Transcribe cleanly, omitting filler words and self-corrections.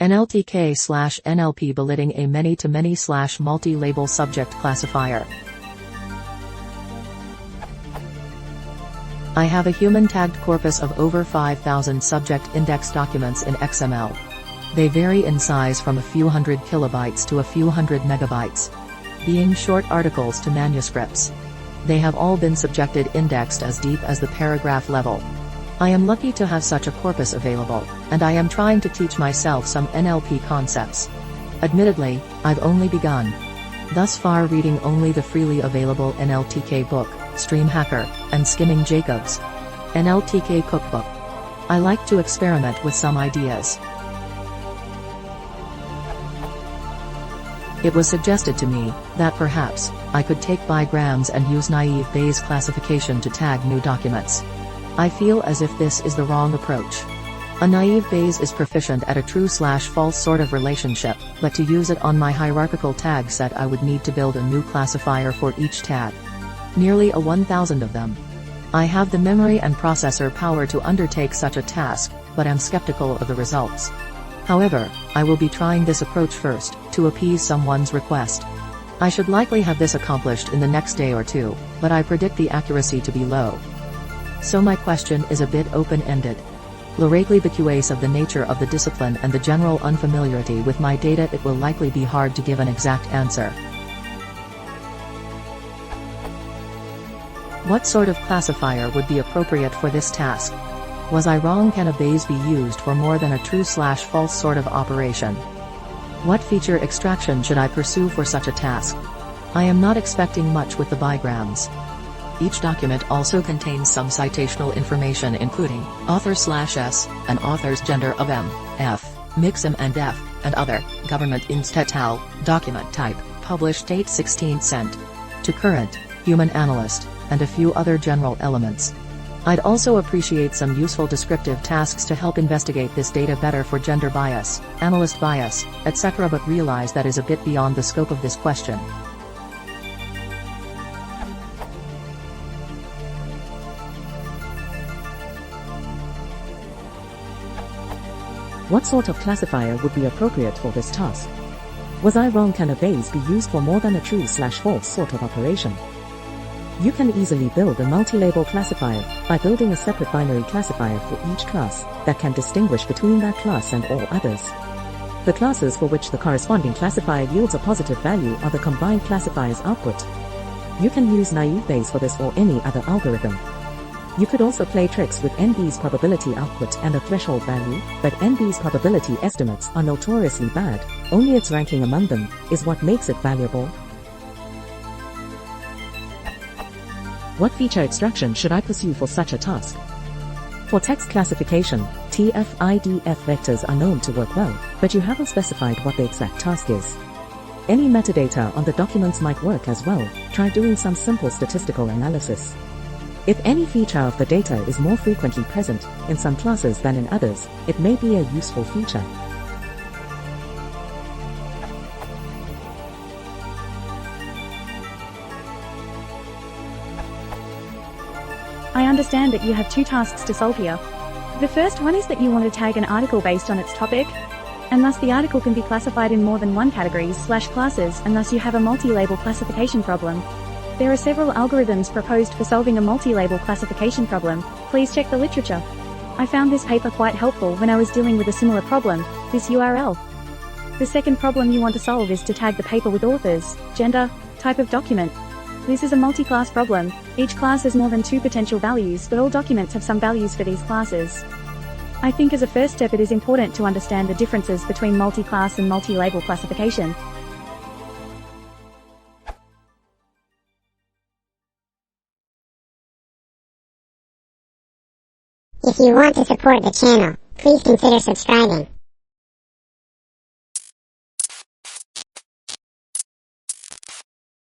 Nltk/NLP Buliding, a many-to-many/multi-label subject classifier. I have a human-tagged corpus of over 5,000 subject index documents in XML. They vary in size from a few hundred kilobytes to a few hundred megabytes, being short articles to manuscripts. They have all been subjected indexed as deep as the paragraph level. I am lucky to have such a corpus available, and I am trying to teach myself some NLP concepts. Admittedly, I've only begun. Thus far reading only the freely available Nltk book, Stream Hacker, and Skimming Jacobs' Nltk cookbook. I like to experiment with some ideas. It was suggested to me that perhaps I could take bigrams and use naive Bayes classification to tag new documents. I feel as if this is the wrong approach. A naive Bayes is proficient at a true/false sort of relationship, but to use it on my hierarchical tag set I would need to build a new classifier for each tag. Nearly 1,000 of them. I have the memory and processor power to undertake such a task, but am skeptical of the results. However, I will be trying this approach first, to appease someone's request. I should likely have this accomplished in the next day or two, but I predict the accuracy to be low. So my question is a bit open-ended. Largely because of the nature of the discipline and the general unfamiliarity with my data, it will likely be hard to give an exact answer. What sort of classifier would be appropriate for this task? Was I wrong? Can a Bayes be used for more than a true/false sort of operation? What feature extraction should I pursue for such a task? I am not expecting much with the bigrams. Each document also contains some citational information including author/s, an author's gender of M, F, mix M and F, and other, government institutal, document type, published date 16th cent. To current, human analyst, and a few other general elements. I'd also appreciate some useful descriptive tasks to help investigate this data better for gender bias, analyst bias, etc., but realize that is a bit beyond the scope of this question. What sort of classifier would be appropriate for this task? Was I wrong? Can a Bayes be used for more than a true/false sort of operation? You can easily build a multi-label classifier by building a separate binary classifier for each class that can distinguish between that class and all others. The classes for which the corresponding classifier yields a positive value are the combined classifier's output. You can use naive Bayes for this or any other algorithm. You could also play tricks with NB's probability output and a threshold value, but NB's probability estimates are notoriously bad. Only its ranking among them is what makes it valuable. What feature extraction should I pursue for such a task? For text classification, TF-IDF vectors are known to work well, but you haven't specified what the exact task is. Any metadata on the documents might work as well. Try doing some simple statistical analysis. If any feature of the data is more frequently present in some classes than in others, it may be a useful feature. I understand that you have two tasks to solve here. The first one is that you want to tag an article based on its topic, and thus the article can be classified in more than one categories/classes, and thus you have a multi-label classification problem. There are several algorithms proposed for solving a multi-label classification problem. Please check the literature. I found this paper quite helpful when I was dealing with a similar problem, this URL. The second problem you want to solve is to tag the paper with authors, gender, type of document. This is a multi-class problem. Each class has more than 2 potential values, but all documents have some values for these classes. I think as a first step it is important to understand the differences between multi-class and multi-label classification. If you want to support the channel, please consider subscribing.